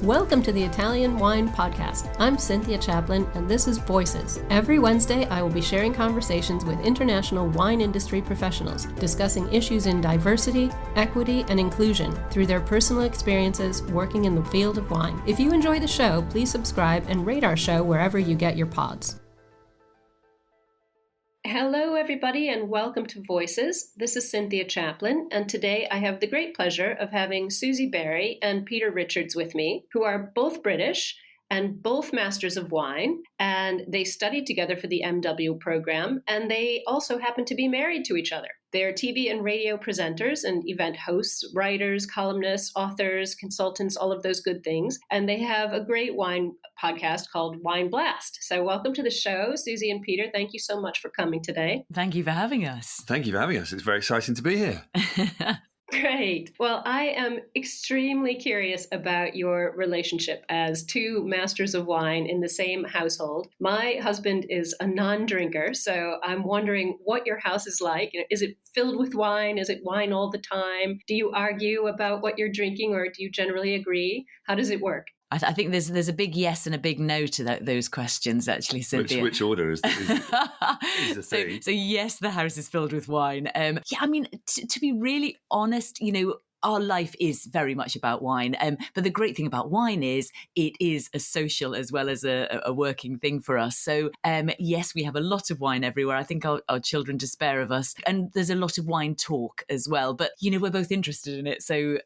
Welcome to the Italian Wine Podcast. I'm Cynthia Chaplin, and this is Voices. Every Wednesday, I will be sharing conversations with international wine industry professionals, discussing issues in diversity, equity, and inclusion through their personal experiences working in the field of wine. If you enjoy the show, please subscribe and rate our show wherever you get your pods. Hello, everybody, and welcome to Voices. This is Cynthia Chaplin, and today I have the great pleasure of having Susie Barrie and Peter Richards with me, who are both British and both masters of wine, and they studied together for the MW program, and they also happen to be married to each other. They're TV and radio presenters and event hosts, writers, columnists, authors, consultants, all of those good things. And they have a great wine podcast called Wine Blast. So welcome to the show, Susie and Peter. Thank you so much for coming today. Thank you for having us. Thank you for having us. It's very exciting to be here. Great. Well, I am extremely curious about your relationship as two masters of wine in the same household. My husband is a non-drinker, so I'm wondering what your house is like. Is it filled with wine? Is it wine all the time? Do you argue about what you're drinking, or do you generally agree? How does it work? I think there's a big yes and a big no to those questions, actually, Cynthia. Which order is the thing? So yes, the house is filled with wine. To be really honest, our life is very much about wine. But the great thing about wine is it is a social as well as a working thing for us. So yes, we have a lot of wine everywhere. I think our children despair of us. And there's a lot of wine talk as well. But, we're both interested in it. So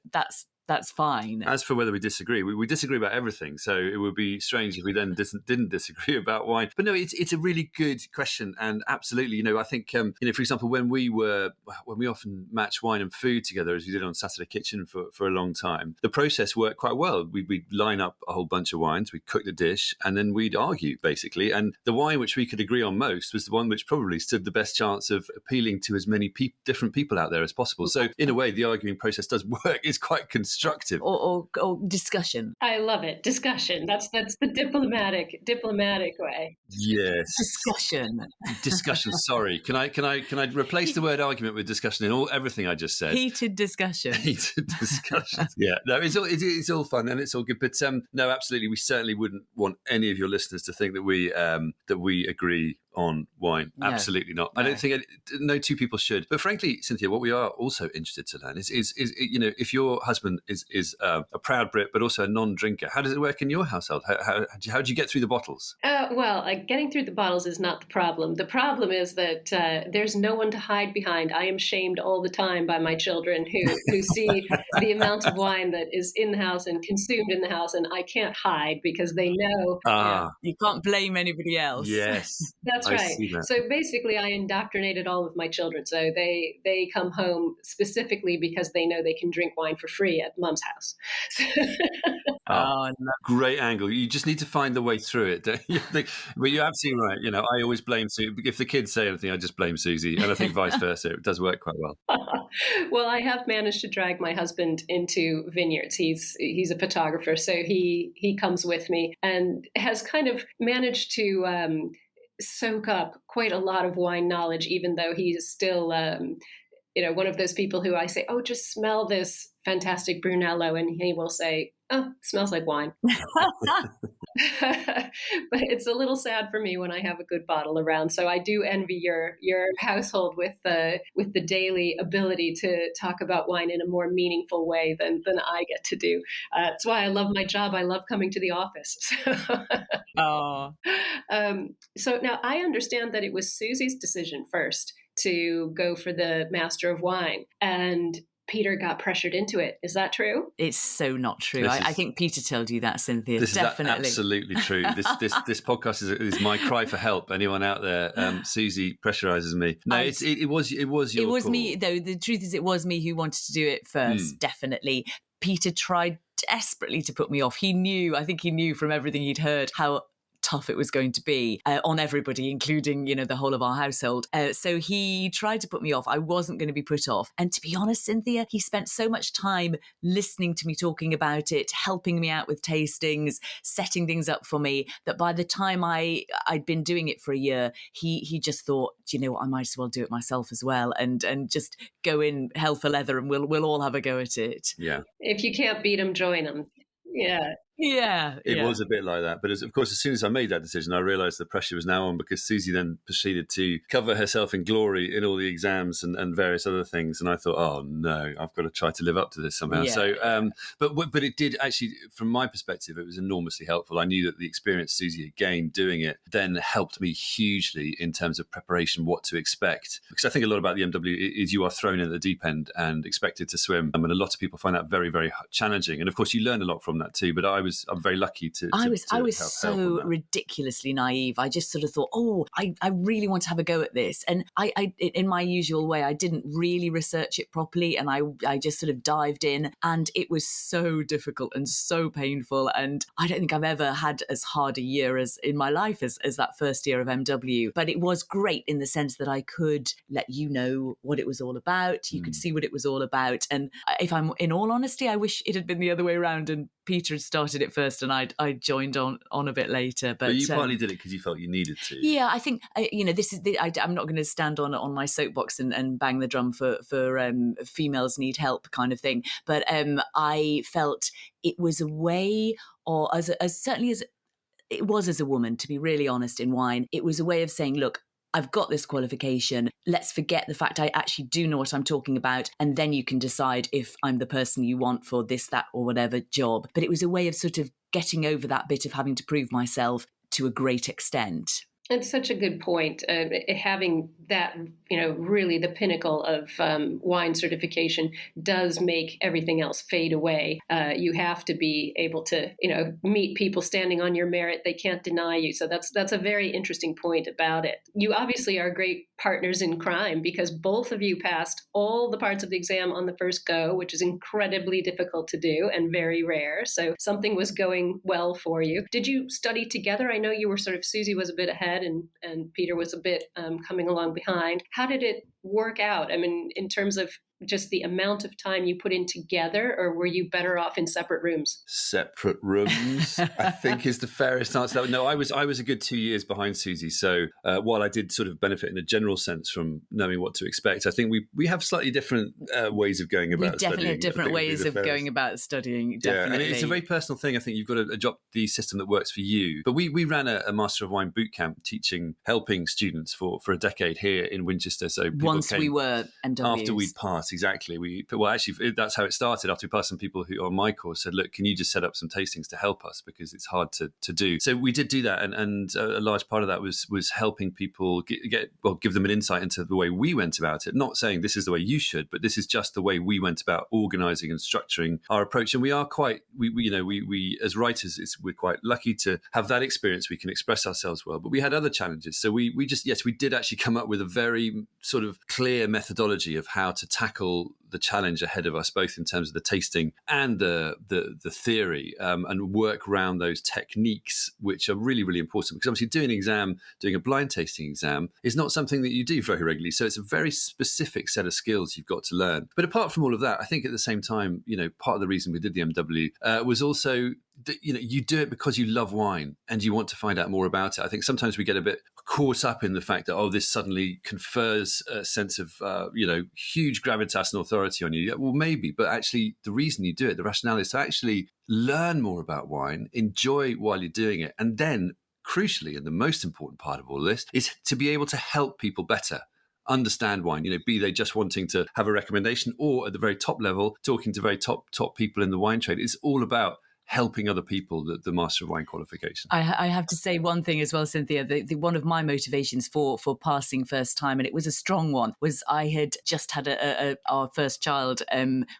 that's fine. As for whether we disagree, we disagree about everything. So it would be strange if we then didn't disagree about wine. But no, it's a really good question. And absolutely, I think, for example, when we often match wine and food together, as we did on Saturday Kitchen for a long time, the process worked quite well. We'd line up a whole bunch of wines, we'd cook the dish, and then we'd argue, basically. And the wine which we could agree on most was the one which probably stood the best chance of appealing to as many different people out there as possible. So in a way, the arguing process does work. It's quite constructive. Or discussion. I love it. Discussion. That's the diplomatic way. Yes. Discussion. Sorry. Can I replace the word argument with discussion in everything I just said? Heated discussion. Yeah. No, it's all fun and it's all good. But no, absolutely, we certainly wouldn't want any of your listeners to think that we agree on wine. No, absolutely not. No. I don't think no two people should. But frankly, Cynthia, what we are also interested to learn is if your husband is a proud Brit but also a non-drinker, how does it work in your household? How do you get through the bottles? Getting through the bottles is not the problem. The problem is that there's no one to hide behind. I am shamed all the time by my children who see the amount of wine that is in the house and consumed in the house, and I can't hide because they know. You can't blame anybody else. Yes. That's right. So basically, I indoctrinated all of my children. So they come home specifically because they know they can drink wine for free at Mum's house. No. Great angle. You just need to find the way through it. Don't you? But you're absolutely right. I always blame Susie. If the kids say anything, I just blame Susie. And I think vice versa. It does work quite well. Well, I have managed to drag my husband into vineyards. He's a photographer, so he comes with me and has kind of managed to soak up quite a lot of wine knowledge, even though he's still, one of those people who I say, oh, just smell this fantastic Brunello. And he will say, oh, it smells like wine. But it's a little sad for me when I have a good bottle around. So I do envy your household with the daily ability to talk about wine in a more meaningful way than I get to do. That's why I love my job. I love coming to the office. So now I understand that it was Susie's decision first to go for the Master of Wine, and Peter got pressured into it. Is that true? It's so not true. I think Peter told you that, Cynthia. This Definitely. is absolutely true. This podcast is my cry for help. Anyone out there? Susie pressurizes me. No, it was your It was call. me, though. The truth is, it was me who wanted to do it first. Definitely. Peter tried desperately to put me off. I think he knew from everything he'd heard how tough it was going to be on everybody, including, the whole of our household. So he tried to put me off. I wasn't going to be put off. And to be honest, Cynthia, he spent so much time listening to me talking about it, helping me out with tastings, setting things up for me, that by the time I'd been doing it for a year, he just thought, I might as well do it myself as well and just go in hell for leather and we'll all have a go at it. Yeah. If you can't beat them, join them. Yeah. It was a bit like that. But of course, as soon as I made that decision, I realised the pressure was now on, because Susie then proceeded to cover herself in glory in all the exams and various other things. And I thought, oh no, I've got to try to live up to this somehow. But it did actually, from my perspective, it was enormously helpful. I knew that the experience Susie had gained doing it then helped me hugely in terms of preparation, what to expect. Because I think a lot about the MW is you are thrown in at the deep end and expected to swim. And a lot of people find that very, very challenging. And of course, you learn a lot from that too. But I'm very lucky to I was help so ridiculously naive. I just sort of thought, I really want to have a go at this. And I in my usual way, I didn't really research it properly. And I just sort of dived in, and it was so difficult and so painful. And I don't think I've ever had as hard a year as in my life as that first year of MW. But it was great in the sense that I could let you know what it was all about. You could see what it was all about. And if I'm in all honesty, I wish it had been the other way around and Peter had started it first and I joined on a bit later. But you partly did it because you felt you needed to. Yeah, I think, this is I'm not going to stand on my soapbox and bang the drum for females need help kind of thing. But I felt it was a way, or as certainly as it was as a woman, to be really honest, in wine, it was a way of saying, look, I've got this qualification. Let's forget the fact I actually do know what I'm talking about. And then you can decide if I'm the person you want for this, that, or whatever job. But it was a way of sort of getting over that bit of having to prove myself to a great extent. It's such a good point. Having that, really the pinnacle of wine certification does make everything else fade away. You have to be able to, meet people standing on your merit. They can't deny you. So that's a very interesting point about it. You obviously are great partners in crime because both of you passed all the parts of the exam on the first go, which is incredibly difficult to do and very rare. So something was going well for you. Did you study together? I know you were Susie was a bit ahead and Peter was a bit coming along behind. How did it work out? I mean, in terms of just the amount of time you put in together, or were you better off in separate rooms? Separate rooms, I think, is the fairest answer. No, I was a good 2 years behind Susie. So while I did sort of benefit in a general sense from knowing what to expect, I think we have slightly different ways of going about studying. We definitely have different ways of going about studying, definitely. Yeah, and it's a very personal thing. I think you've got to adopt the system that works for you. But we ran a Master of Wine boot camp helping students for a decade here in Winchester. So once we were MWs. After we'd passed, exactly. Actually, that's how it started. After we passed, some people who on my course said, look, can you just set up some tastings to help us because it's hard to do. So we did do that, and a large part of that was helping people give them an insight into the way we went about it. Not saying this is the way you should, but this is just the way we went about organising and structuring our approach. And we are quite, we as writers, we're quite lucky to have that experience. We can express ourselves well, but we had other challenges. So we did actually come up with a very sort of clear methodology of how to tackle the challenge ahead of us, both in terms of the tasting and the theory, and work around those techniques, which are really, really important. Because obviously doing a blind tasting exam is not something that you do very regularly. So it's a very specific set of skills you've got to learn. But apart from all of that, I think at the same time, part of the reason we did the MW was also you do it because you love wine and you want to find out more about it. I think sometimes we get a bit caught up in the fact that, this suddenly confers a sense of, huge gravitas and authority on you. Yeah, well, maybe, but actually the reason you do it, the rationale is to actually learn more about wine, enjoy while you're doing it. And then crucially, and the most important part of all this is to be able to help people better understand wine, be they just wanting to have a recommendation or at the very top level, talking to very top people in the wine trade. It's all about helping other people, the Master of Wine qualification. I have to say one thing as well, Cynthia. The one of my motivations for passing first time, and it was a strong one, was I had just had our first child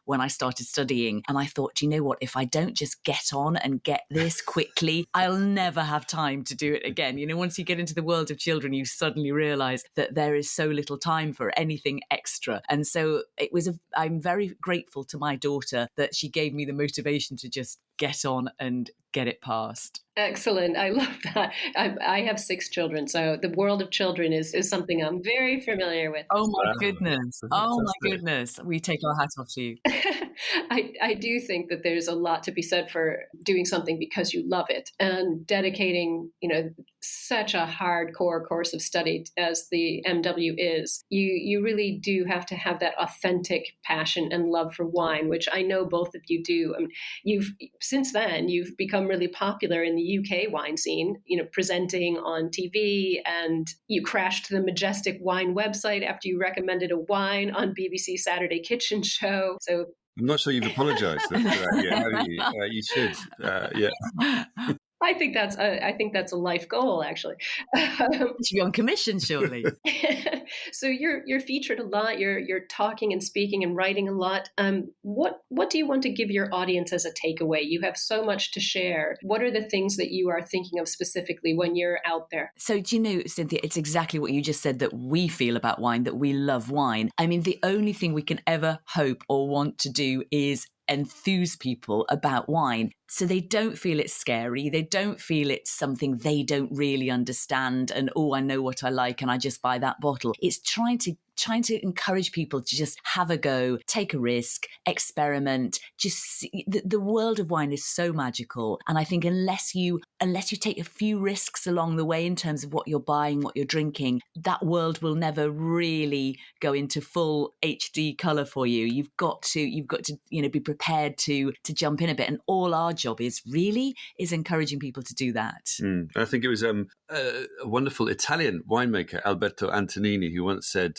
when I started studying, and I thought, do you know what? If I don't just get on and get this quickly, I'll never have time to do it again. Once you get into the world of children, you suddenly realise that there is so little time for anything extra. And so I'm very grateful to my daughter that she gave me the motivation to just get on and get it passed. Excellent. I love that. I have 6 children, so the world of children is something I'm very familiar with. Oh my goodness. Oh my goodness. We take our hat off to you. I do think that there's a lot to be said for doing something because you love it and dedicating, such a hardcore course of study as the MW is. You really do have to have that authentic passion and love for wine, which I know both of you do. I mean, since then you've become really popular in the UK wine scene, presenting on TV, and you crashed the Majestic Wine website after you recommended a wine on BBC Saturday Kitchen Show. So I'm not sure you've apologised for that yet, have you? You should. Yeah. I think that's a life goal, actually. You should be on commission, surely. So you're featured a lot. You're talking and speaking and writing a lot. What do you want to give your audience as a takeaway? You have so much to share. What are the things that you are thinking of specifically when you're out there? So do you know, Cynthia, it's exactly what you just said, that we feel about wine, that we love wine. I mean, the only thing we can ever hope or want to do is enthuse people about wine, so they don't feel it's scary. They don't feel it's something they don't really understand and, I know what I like and I just buy that bottle. It's trying to encourage people to just have a go, take a risk, experiment. Just see, the world of wine is so magical, and I think unless you take a few risks along the way in terms of what you're buying, what you're drinking, that world will never really go into full HD colour for you. You've got to be prepared to jump in a bit, and all our job is encouraging people to do that. I think it was a wonderful Italian winemaker, Alberto Antonini, who once said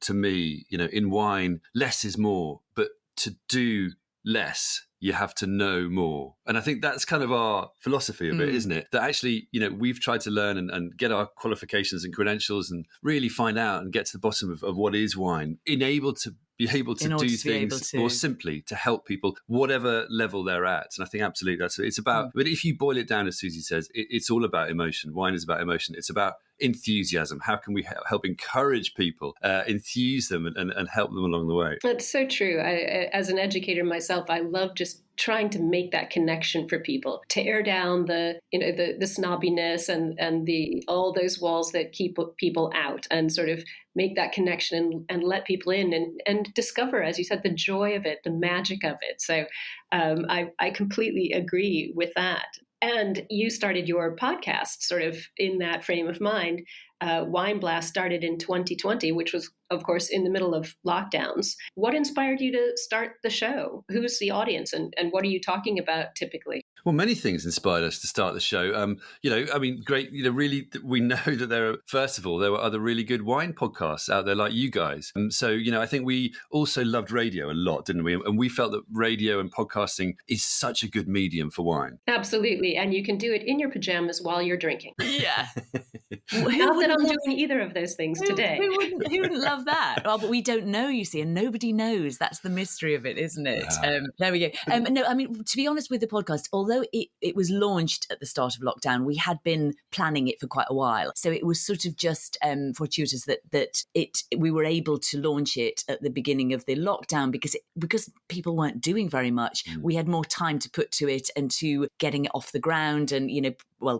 to me, in wine, less is more, but to do less, you have to know more. And I think that's kind of our philosophy of it, isn't it? That actually, we've tried to learn and get our qualifications and credentials and really find out and get to the bottom of what is wine, be able to do things more simply to help people, whatever level they're at. And I think absolutely it's about, but if you boil it down, as Susie says, it's all about emotion. Wine is about emotion. It's about enthusiasm. How can we help encourage people, enthuse them and help them along the way? That's so true. As an educator myself, I love just trying to make that connection for people, to tear down the snobbiness and the all those walls that keep people out, and sort of make that connection and let people in and discover, as you said, the joy of it, the magic of it. So I completely agree with that. And you started your podcast sort of in that frame of mind. Wine Blast started in 2020, which was, of course, in the middle of lockdowns. What inspired you to start the show? Who's the audience, and what are you talking about typically? Well, many things inspired us to start the show. Great. Really, we know that there were other really good wine podcasts out there like you guys. I think we also loved radio a lot, didn't we? And we felt that radio and podcasting is such a good medium for wine. Absolutely. And you can do it in your pajamas while you're drinking. Yeah. Not that I'm doing either of those things today. Who wouldn't love that? Oh, but we don't know, you see, and nobody knows. That's the mystery of it, isn't it? There we go. No, I mean, to be honest with the podcast, although it was launched at the start of lockdown, we had been planning it for quite a while. So it was sort of just fortuitous that we were able to launch it at the beginning of the lockdown because people weren't doing very much. We had more time to put to it and to getting it off the ground and,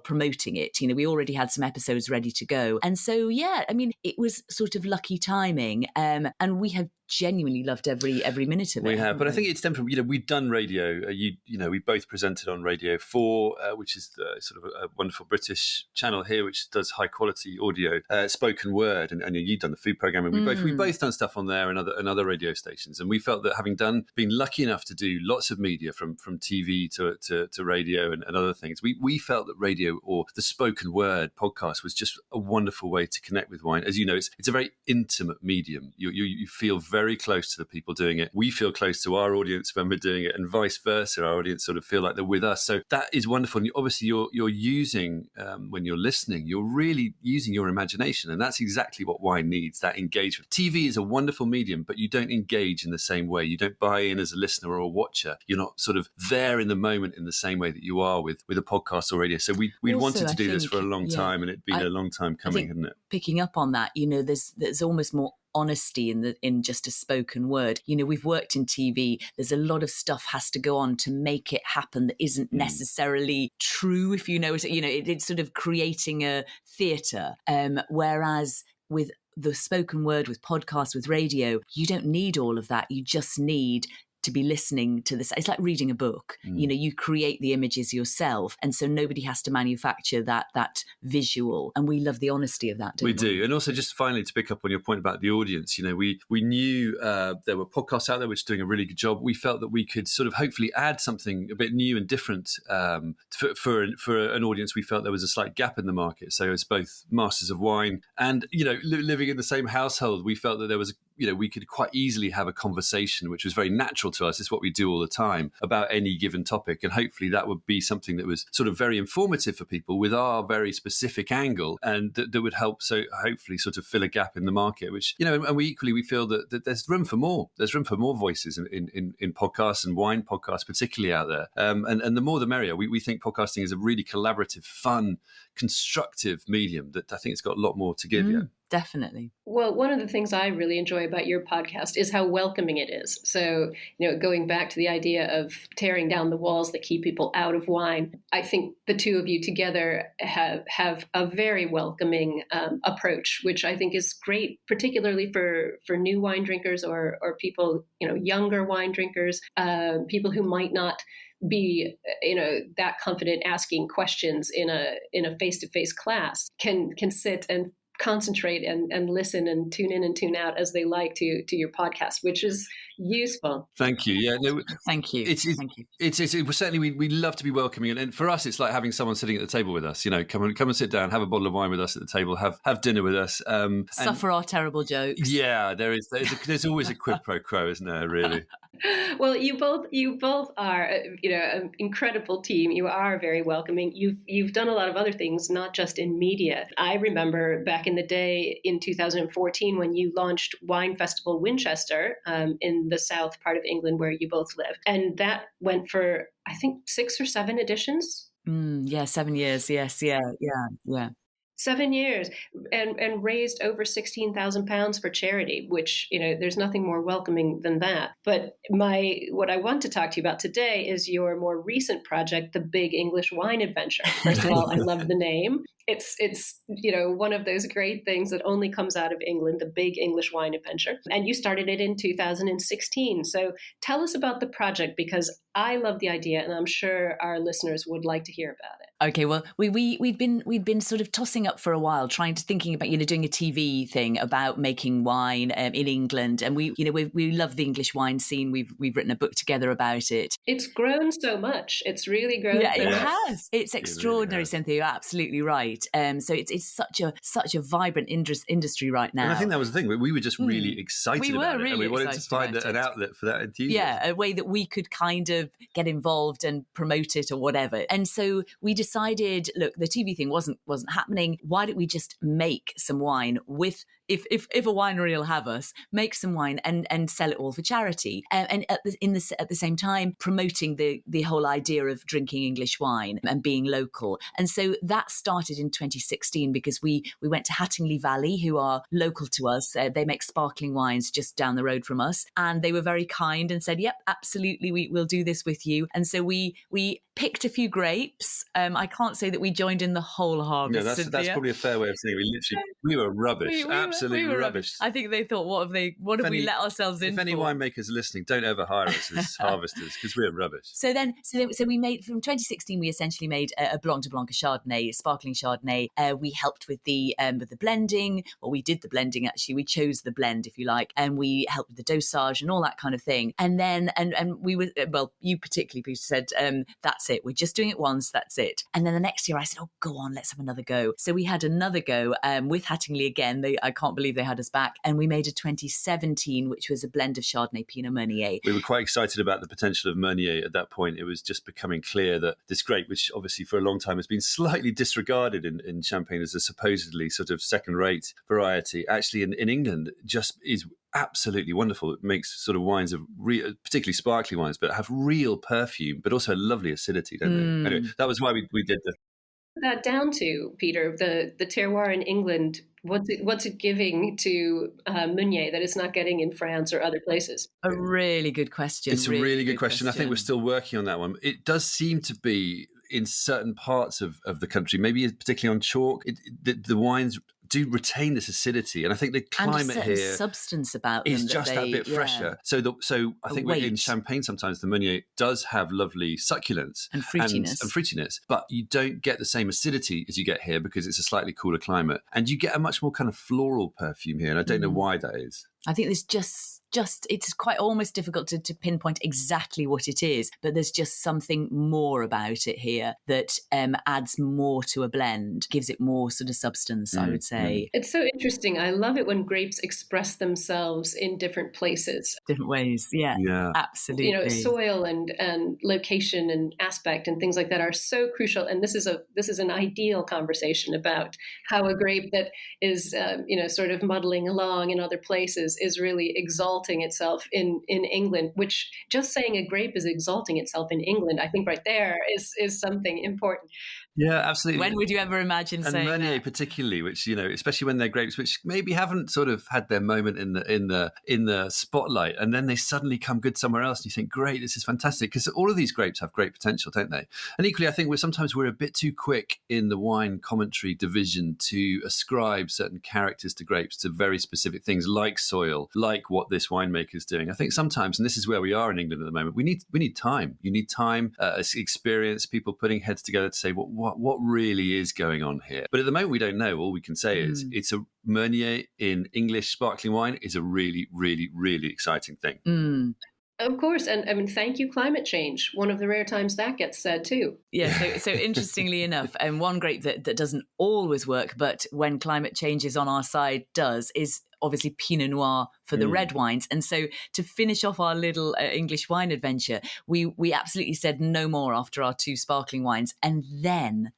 promoting it. We already had some episodes ready to go. And so, it was sort of lucky timing. And we have genuinely loved every minute of it. We have, but I think it's temporary. We've done radio. We both presented on Radio 4, which is sort of a wonderful British channel here, which does high quality audio, spoken word, and you've done the food programming. We both done stuff on there and other radio stations, and we felt that having been lucky enough to do lots of media from TV to radio and other things, we felt that radio or the spoken word podcast was just a wonderful way to connect with wine. As you know, it's a very intimate medium. You feel very close to the people doing it. We feel close to our audience when we're doing it, and vice versa. Our audience sort of feel like they're with us. So that is wonderful. And obviously, you're using when you're listening, you're really using your imagination, and that's exactly what wine needs. That engagement. TV is a wonderful medium, but you don't engage in the same way. You don't buy in as a listener or a watcher. You're not sort of there in the moment in the same way that you are with a podcast or radio. So we wanted to do this for a long time, and it'd been a long time coming, hadn't it? Picking up on that, there's almost more honesty in just a spoken word. We've worked in TV. There's a lot of stuff has to go on to make it happen that isn't necessarily true, if you know it. It's sort of creating a theatre. Whereas with the spoken word, with podcasts, with radio, you don't need all of that. You just need to be listening to this. It's like reading a book. You create the images yourself, and so nobody has to manufacture that visual. And we love the honesty of that, don't we? We do. And also, just finally, to pick up on your point about the audience, we knew there were podcasts out there which are doing a really good job. We felt that we could sort of hopefully add something a bit new and different for an audience. We felt there was a slight gap in the market. So as both masters of wine and, living in the same household, we felt that there was we could quite easily have a conversation, which was very natural to us. It's what we do all the time about any given topic. And hopefully that would be something that was sort of very informative for people with our very specific angle, and that would help, so hopefully sort of fill a gap in the market, which, and we feel that there's room for more. There's room for more voices in podcasts and wine podcasts, particularly out there. And the more the merrier. We think podcasting is a really collaborative, fun, constructive medium that I think it's got a lot more to give you. Definitely. Well, one of the things I really enjoy about your podcast is how welcoming it is. So, going back to the idea of tearing down the walls that keep people out of wine, I think the two of you together have a very welcoming approach, which I think is great, particularly for new wine drinkers or people, younger wine drinkers, people who might not be that confident asking questions in a face-to-face class can sit and concentrate and listen and tune in and tune out as they like to your podcast, which is useful. Thank you. Yeah, no, thank you. Thank you. It's certainly we love to be welcoming, and for us, it's like having someone sitting at the table with us. Come and sit down, have a bottle of wine with us at the table, have dinner with us, suffer our terrible jokes. Yeah, there's always a quid pro quo, isn't there? Really. Well, you both are an incredible team. You are very welcoming. You've done a lot of other things, not just in media. I remember back in the day in 2014 when you launched Wine Festival Winchester in the south part of England where you both live, and that went for I think 6 or 7 editions. 7 years. Yes, yeah. 7 years, and raised over £16,000 for charity, which, there's nothing more welcoming than that. But what I want to talk to you about today is your more recent project, the Big English Wine Adventure. First of all, I love the name. It's one of those great things that only comes out of England, the Big English Wine Adventure. And you started it in 2016. So tell us about the project, because I love the idea, and I'm sure our listeners would like to hear about it. Okay, well, we'd been sort of tossing up for a while, thinking about doing a TV thing about making wine in England, and we love the English wine scene. We've written a book together about it. It's grown so much. It's really grown. Yeah, so it much. has. It's extraordinary, Cynthia. You're absolutely right. So it's such a vibrant industry right now. And I think that was the thing. We were just really excited about it, and we wanted to find an outlet for that enthusiasm. Yeah, a way that we could kind of get involved and promote it or whatever. And so we decided, look, the TV thing wasn't happening. Why don't we just make some wine with, if a winery will have us, make some wine and sell it all for charity, and at the same time promoting the whole idea of drinking English wine and being local. And so that started in 2016 because we went to Hattingley Valley, who are local to us. They make sparkling wines just down the road from us, and they were very kind and said, "Yep, absolutely, we'll do this with you." And so we picked a few grapes. I can't say that we joined in the whole harvest. No, that's probably a fair way of saying it. We were rubbish, absolutely rubbish. I think they thought, what have we let ourselves in? If any winemakers are listening, don't ever hire us as harvesters, because we're rubbish. So we made, from 2016, we essentially made a Blanc de Blanc, a Chardonnay, a sparkling Chardonnay. We helped with the blending, or we did the blending actually. We chose the blend, if you like, and we helped with the dosage and all that kind of thing. And then and we were, well, you particularly, Peter, said, that's it. We're just doing it once. That's it. And then the next year I said, oh, go on, let's have another go. So we had another go with Hattingley again. I can't believe they had us back. And we made a 2017, which was a blend of Chardonnay Pinot Meunier. We were quite excited about the potential of Meunier at that point. It was just becoming clear that this grape, which obviously for a long time has been slightly disregarded in Champagne as a supposedly sort of second-rate variety, actually in England just is absolutely wonderful. It makes sort of wines of particularly sparkly wines, but have real perfume, but also a lovely acidity, don't they? Anyway, that was why we did that down to, Peter, the terroir in England. What's it giving to Meunier that it's not getting in France or other places? A really good question. It's a really good question. I think we're still working on that one. It does seem to be in certain parts of the country, maybe particularly on chalk, the wines do retain this acidity. And I think the climate and a certain here substance about them is just that bit fresher. So I think in Champagne sometimes the Meunier does have lovely succulence and fruitiness, but you don't get the same acidity as you get here because it's a slightly cooler climate, and you get a much more kind of floral perfume here. And I don't know why that is. I think there's just it's quite almost difficult to pinpoint exactly what it is, but there's just something more about it here that adds more to a blend, gives it more sort of substance, I would say. It's so interesting. I love it when grapes express themselves in different places. Different ways, yeah, absolutely. Soil and location and aspect and things like that are so crucial. And this is an ideal conversation about how a grape that is, sort of muddling along in other places is really exalting itself in England, which just saying a grape is exalting itself in England, I think right there is something important. Yeah, absolutely. When would you ever imagine saying that? And Meunier particularly, which, especially when they're grapes which maybe haven't sort of had their moment in the spotlight, and then they suddenly come good somewhere else, and you think, great, this is fantastic, because all of these grapes have great potential, don't they? And equally, I think sometimes we're a bit too quick in the wine commentary division to ascribe certain characters to grapes, to very specific things like soil, like what this winemaker is doing. I think sometimes, and this is where we are in England at the moment, we need time. You need time, experience, people putting heads together to say what really is going on here. But at the moment, we don't know. All we can say is it's a Meunier in English sparkling wine is a really, really, really exciting thing. Of course. And I mean, thank you, climate change. One of the rare times that gets said too. Yeah. So interestingly enough, one grape that doesn't always work, but when climate change is on our side does, is obviously Pinot Noir for the red wines. And so to finish off our little English wine adventure, we absolutely said no more after our 2 sparkling wines. And then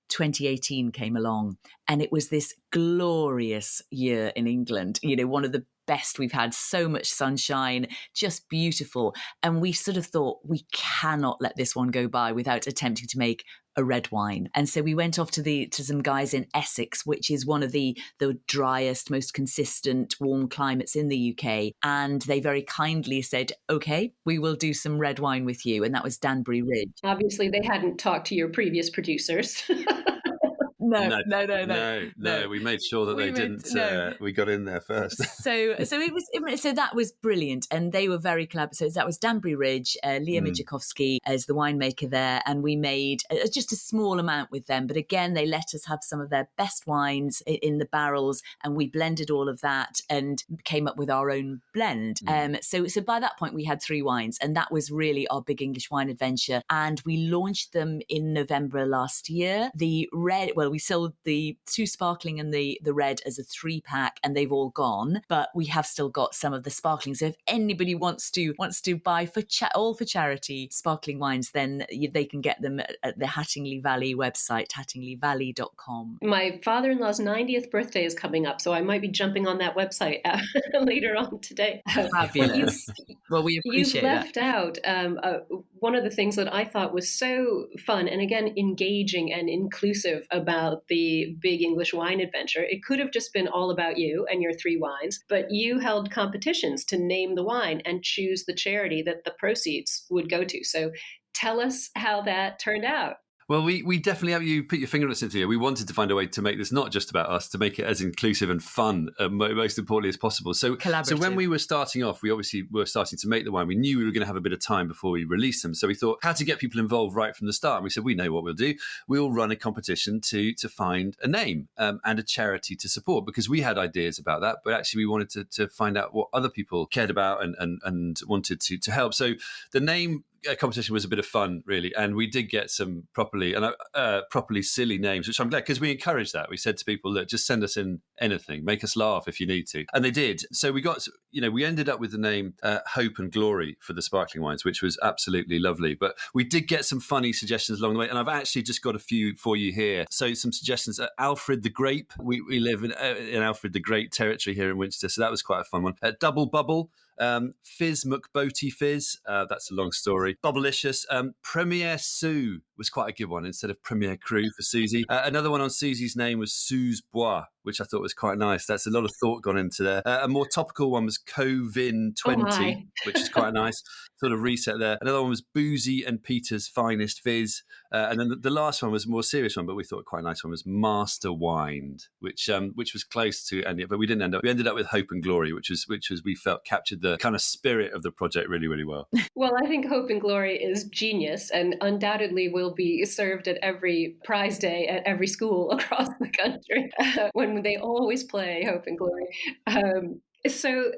2018 came along, and it was this glorious year in England, one of the best we've had, so much sunshine, just beautiful. And we sort of thought, we cannot let this one go by without attempting to make a red wine. And so we went off to some guys in Essex, which is one of the driest, most consistent warm climates in the UK. And they very kindly said, okay, we will do some red wine with you. And that was Danbury Ridge. Obviously, they hadn't talked to your previous producers. No. We made sure that they didn't. We got in there first. So that was brilliant, and they were very collaborative. So that was Danbury Ridge, Leah Mijakowski as the winemaker there, and we made just a small amount with them. But again, they let us have some of their best wines in the barrels, and we blended all of that and came up with our own blend. So by that point, we had 3 wines, and that was really our big English wine adventure. And we launched them in November last year. The red, we sold the 2 sparkling and the red as a 3-pack, and they've all gone, but we have still got some of the sparkling. So if anybody wants to buy all for charity sparkling wines, then they can get them at the Hattingley Valley website, hattingleyvalley.com. My father-in-law's 90th birthday is coming up, so I might be jumping on that website later on today. Fabulous. Well, we appreciate that. You've left out one of the things that I thought was so fun and, again, engaging and inclusive about the big English wine adventure. It could have just been all about you and your 3 wines, but you held competitions to name the wine and choose the charity that the proceeds would go to. So tell us how that turned out. Well, we definitely have, you put your finger on it, Cynthia. We wanted to find a way to make this not just about us, to make it as inclusive and fun, most importantly, as possible. So when we were starting off, we obviously were starting to make the wine. We knew we were going to have a bit of time before we released them. So we thought how to get people involved right from the start. And we said, we know what we'll do. We'll run a competition to find a name and a charity to support, because we had ideas about that. But actually, we wanted to find out what other people cared about and wanted to help. So the name competition was a bit of fun, really, and we did get some properly silly names, which I'm glad, because we encouraged that. We said to people, look, just send us in anything, make us laugh if you need to, and they did. So we ended up with the name Hope and Glory for the sparkling wines, which was absolutely lovely. But we did get some funny suggestions along the way, and I've actually just got a few for you here. So some suggestions: Alfred the Grape. We live in Alfred the Great territory here in Winchester, so that was quite a fun one. Double Bubble. Fizz McBoaty Fizz, that's a long story. Bubblicious. Premier Sue was quite a good one instead of Premier Cru for Susie. Another one on Susie's name was Suze Bois, which I thought was quite nice. That's a lot of thought gone into there. A more topical one was Covin Oh 20, my. which is quite nice. Sort of reset there. Another one was Susie and Peter's Finest Fizz. And then the last one was a more serious one, but we thought quite a nice one was Master Wined, which was close to ending it, but we didn't end up. We ended up with Hope and Glory, which was we felt captured the kind of spirit of the project really, really well. Well, I think Hope and Glory is genius and undoubtedly will be served at every prize day at every school across the country when they always play Hope and Glory. So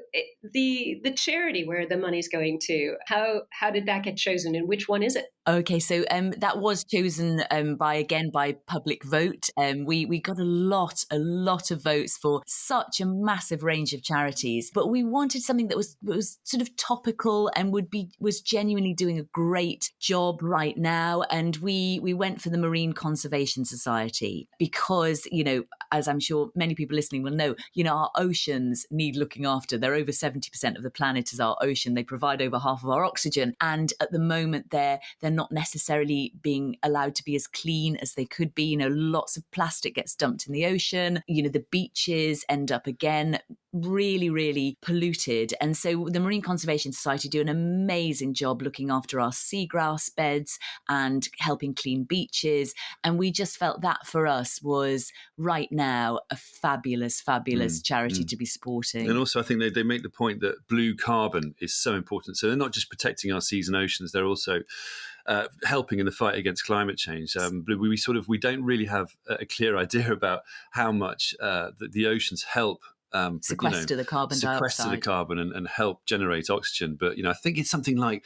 the charity where the money's going to, how did that get chosen and which one is it? Okay, so that was chosen by public vote. We got a lot of votes for such a massive range of charities, but we wanted something that was sort of topical and was genuinely doing a great job right now. And we went for the Marine Conservation Society because, as I'm sure many people listening will know, our oceans need looking after. They're over 70% of the planet is our ocean. They provide over half of our oxygen, and at the moment they're not necessarily being allowed to be as clean as they could be. Lots of plastic gets dumped in the ocean. The beaches end up again really, really polluted. And so the Marine Conservation Society do an amazing job looking after our seagrass beds and helping clean beaches. And we just felt that for us was right now a fabulous charity to be supporting. And also I think they make the point that blue carbon is so important. So they're not just protecting our seas and oceans, they're also helping in the fight against climate change. We don't really have a clear idea about how much the oceans help sequester the carbon dioxide. And help generate oxygen. But, I think it's something like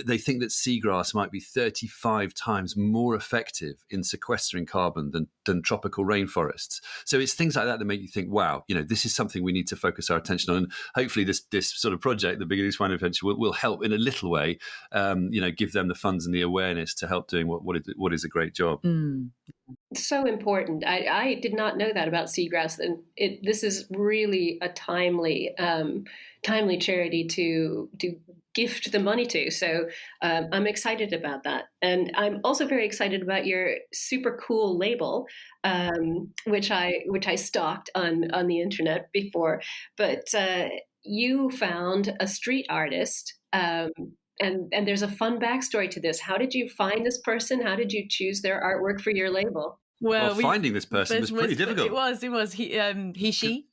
they think that seagrass might be 35 times more effective in sequestering carbon than tropical rainforests. So it's things like that make you think, wow, this is something we need to focus our attention on. And hopefully this sort of project, the Beginnings Wine Adventure, will help in a little way, give them the funds and the awareness to help doing what is a great job. So important. I did not know that about seagrass, and this is really a timely charity to gift the money to. So I'm excited about that, and I'm also very excited about your super cool label, which I stalked on the internet before. But you found a street artist. And there's a fun backstory to this. How did you find this person? How did you choose their artwork for your label? Well, finding this person was pretty difficult. It was. He, she.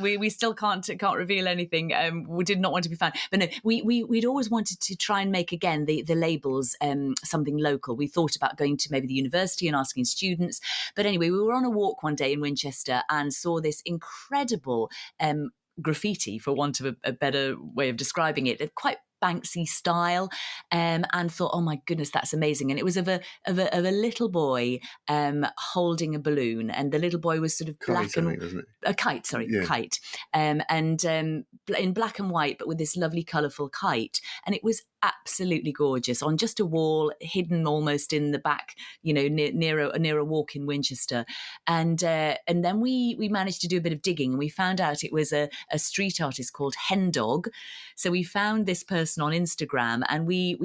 We still can't reveal anything. We did not want to be found, but no, we'd always wanted to try and make again the labels something local. We thought about going to maybe the university and asking students, but anyway, we were on a walk one day in Winchester and saw this incredible graffiti, for want of a better way of describing it, quite Banksy style, and thought, oh my goodness, that's amazing. And it was of a little boy holding a balloon, and the little boy was sort of black a kite, and in black and white, but with this lovely colourful kite, and it was absolutely gorgeous on just a wall, hidden almost in the back, near a walk in Winchester, and then we managed to do a bit of digging, and we found out it was a street artist called Hendog. So we found this person on Instagram, and we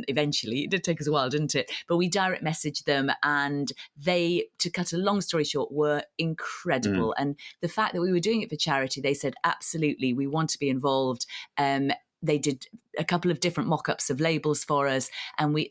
eventually, it did take us a while, didn't it? But we direct messaged them, and they, to cut a long story short, were incredible. And the fact that we were doing it for charity, they said, absolutely, we want to be involved. They did a couple of different mock-ups of labels for us, and we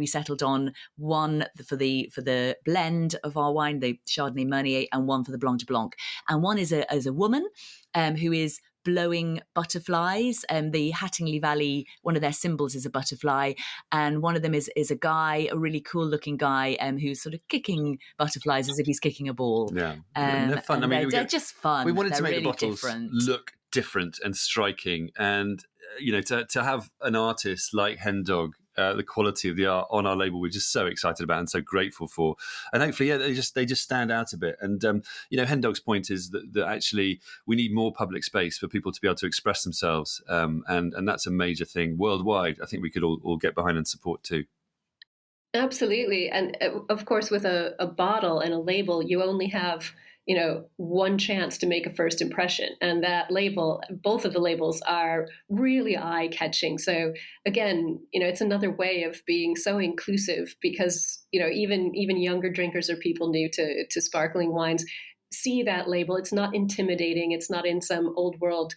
settled on one for the blend of our wine, the Chardonnay Meunier, and one for the Blanc de Blanc. And one is a woman who is blowing butterflies. The Hattingley Valley, one of their symbols is a butterfly, and one of them is a guy, a really cool looking guy, who's sort of kicking butterflies as if he's kicking a ball. Yeah, they're fun. They're just fun. We wanted to make really the bottles look different and striking, and to have an artist like Hendog, the quality of the art on our label, we're just so excited about and so grateful for. And hopefully, they just stand out a bit. And Hendog's point is that actually we need more public space for people to be able to express themselves, and that's a major thing worldwide. I think we could all get behind and support too. Absolutely. And of course, with a bottle and a label, you only have one chance to make a first impression. And that label, both of the labels are really eye-catching. So again, it's another way of being so inclusive, because, even younger drinkers or people new to sparkling wines see that label. It's not intimidating. It's not in some old world,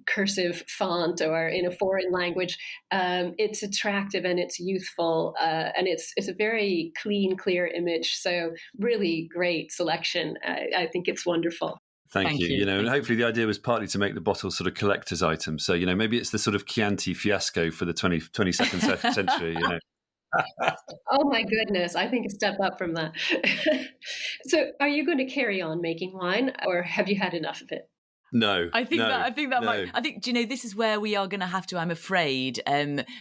cursive font or in a foreign language. It's attractive and it's youthful, and it's a very clean, clear image. So really great selection. I think it's wonderful. Thank you. And hopefully the idea was partly to make the bottle sort of collector's item. So, maybe it's the sort of Chianti fiasco for the 22nd century, Oh my goodness, I think a step up from that. So are you going to carry on making wine, or have you had enough of it? No, I think might. This is where we are going to have to, I'm afraid,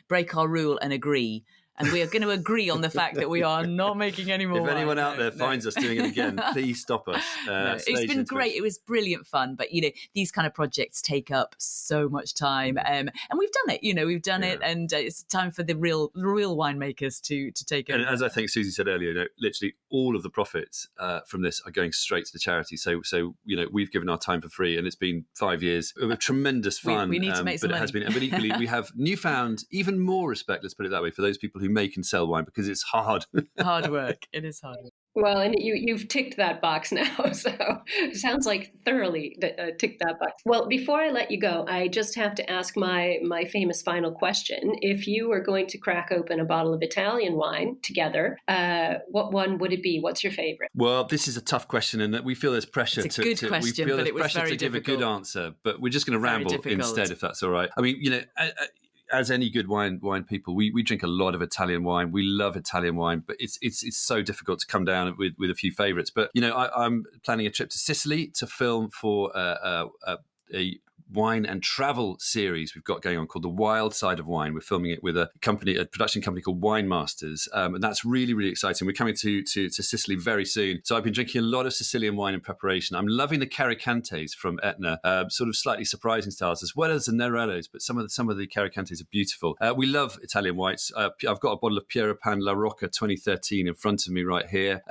break our rule and agree. And we are going to agree on the fact that we are not making any more If wine. anyone out there finds us doing it again, please stop us. It's been great. It was brilliant fun. But, these kind of projects take up so much time. And we've done it, we've done it. And it's time for the real winemakers to take it. And as I think Susie said earlier, literally all of the profits from this are going straight to the charity. So we've given our time for free, and it's been 5 years of tremendous fun. We need to make some money. It has been. But equally, we have newfound, even more respect, let's put it that way, for those people who make and sell wine, because it's hard. Hard work. It is hard work. Well, and you've ticked that box now, so it sounds like thoroughly ticked that box. Well, before I let you go, I just have to ask my famous final question. If you were going to crack open a bottle of Italian wine together, what one would it be? What's your favorite? Well, this is a tough question, and we feel there's pressure it's a good question, but it was very give a good answer. But we're just going to ramble instead, if that's all right. I mean, as any good wine people, we drink a lot of Italian wine. We love Italian wine, but it's so difficult to come down with a few favourites. But I'm planning a trip to Sicily to film for a wine and travel series we've got going on called The Wild Side of Wine. We're filming it with a production company called Wine Masters, and that's really, really exciting. We're coming to Sicily very soon. So I've been drinking a lot of Sicilian wine in preparation. I'm loving the Caricantes from Etna, sort of slightly surprising styles, as well as the Nerellos, but some of the Caricantes are beautiful. We love Italian whites. I've got a bottle of Pieropan La Rocca 2013 in front of me right here,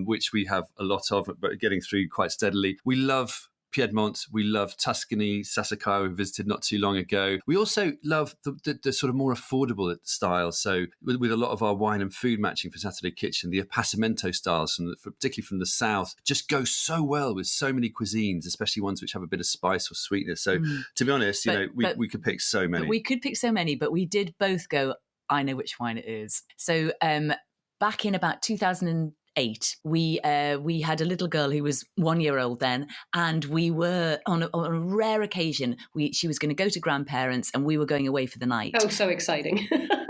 which we have a lot of, but getting through quite steadily. We love Piedmont, we love Tuscany, Sassicaia, we visited not too long ago. We also love the sort of more affordable styles. So with a lot of our wine and food matching for Saturday Kitchen, the Appassimento styles, particularly from the south, just go so well with so many cuisines, especially ones which have a bit of spice or sweetness. So to be honest, we could pick so many. We could pick so many, but we did both go, I know which wine it is. So back in about 2008, we had a little girl who was 1 year old then, and we were on a rare occasion. She was going to go to grandparents, and we were going away for the night. Oh, so exciting!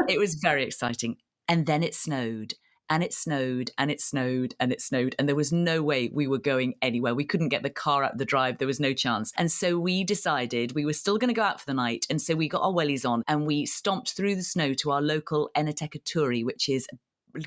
It was very exciting, and then it snowed. And it snowed, and it snowed, and it snowed, and there was no way we were going anywhere. We couldn't get the car out of the drive. There was no chance. And so we decided we were still going to go out for the night. And so we got our wellies on, and we stomped through the snow to our local Enoteca Turi, which is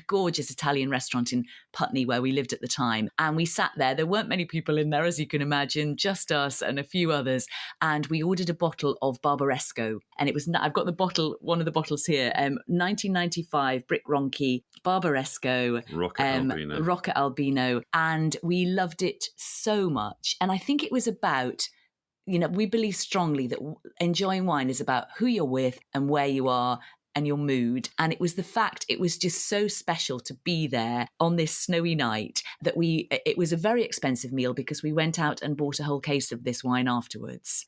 gorgeous Italian restaurant in Putney where we lived at the time. And we sat there. There weren't many people in there, as you can imagine, just us and a few others. And we ordered a bottle of Barbaresco. And it was, I've got the bottle, one of the bottles here, 1995 Brick Ronchi Barbaresco, Rocca Albino. And we loved it so much. And I think it was about, we believe strongly that enjoying wine is about who you're with and where you are and your mood. And it was the fact it was just so special to be there on this snowy night that it was a very expensive meal because we went out and bought a whole case of this wine afterwards.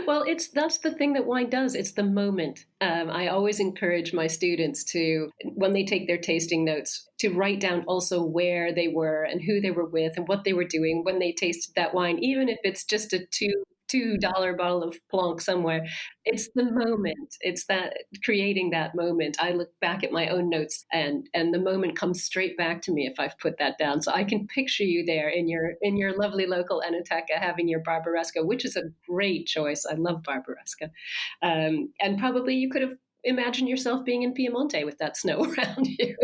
Well, that's the thing that wine does. It's the moment. I always encourage my students to, when they take their tasting notes, to write down also where they were and who they were with and what they were doing when they tasted that wine, even if it's just a $2 bottle of Blanc somewhere. It's the moment. It's that creating that moment. I look back at my own notes and the moment comes straight back to me if I've put that down. So I can picture you there in your lovely local Enoteca having your Barbaresco, which is a great choice. I love Barbaresco. And probably you could have imagined yourself being in Piemonte with that snow around you.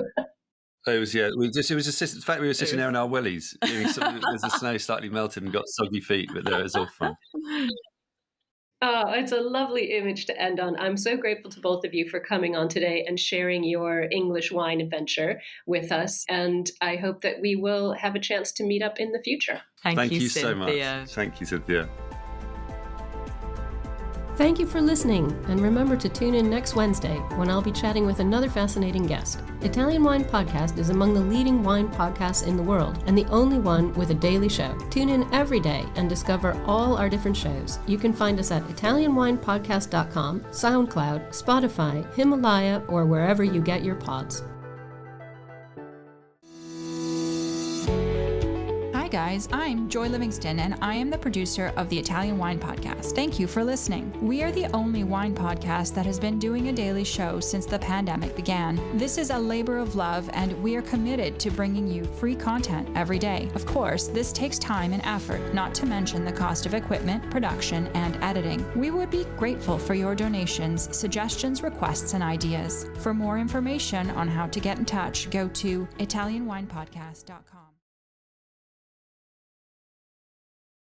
It was, yeah. In fact, we were sitting there in our wellies. As the snow slightly melted and got soggy feet, but it was all fun. Oh, it's a lovely image to end on. I'm so grateful to both of you for coming on today and sharing your English wine adventure with us. And I hope that we will have a chance to meet up in the future. Thank you Cynthia. so much. Thank you, Cynthia. Thank you for listening, and remember to tune in next Wednesday when I'll be chatting with another fascinating guest. Italian Wine Podcast is among the leading wine podcasts in the world and the only one with a daily show. Tune in every day and discover all our different shows. You can find us at ItalianWinePodcast.com, SoundCloud, Spotify, Himalaya, or wherever you get your pods. Hi guys, I'm Joy Livingston and I am the producer of the Italian Wine Podcast. Thank you for listening. We are the only wine podcast that has been doing a daily show since the pandemic began. This is a labor of love and we are committed to bringing you free content every day. Of course, this takes time and effort, not to mention the cost of equipment, production, and editing. We would be grateful for your donations, suggestions, requests, and ideas. For more information on how to get in touch, go to ItalianWinePodcast.com.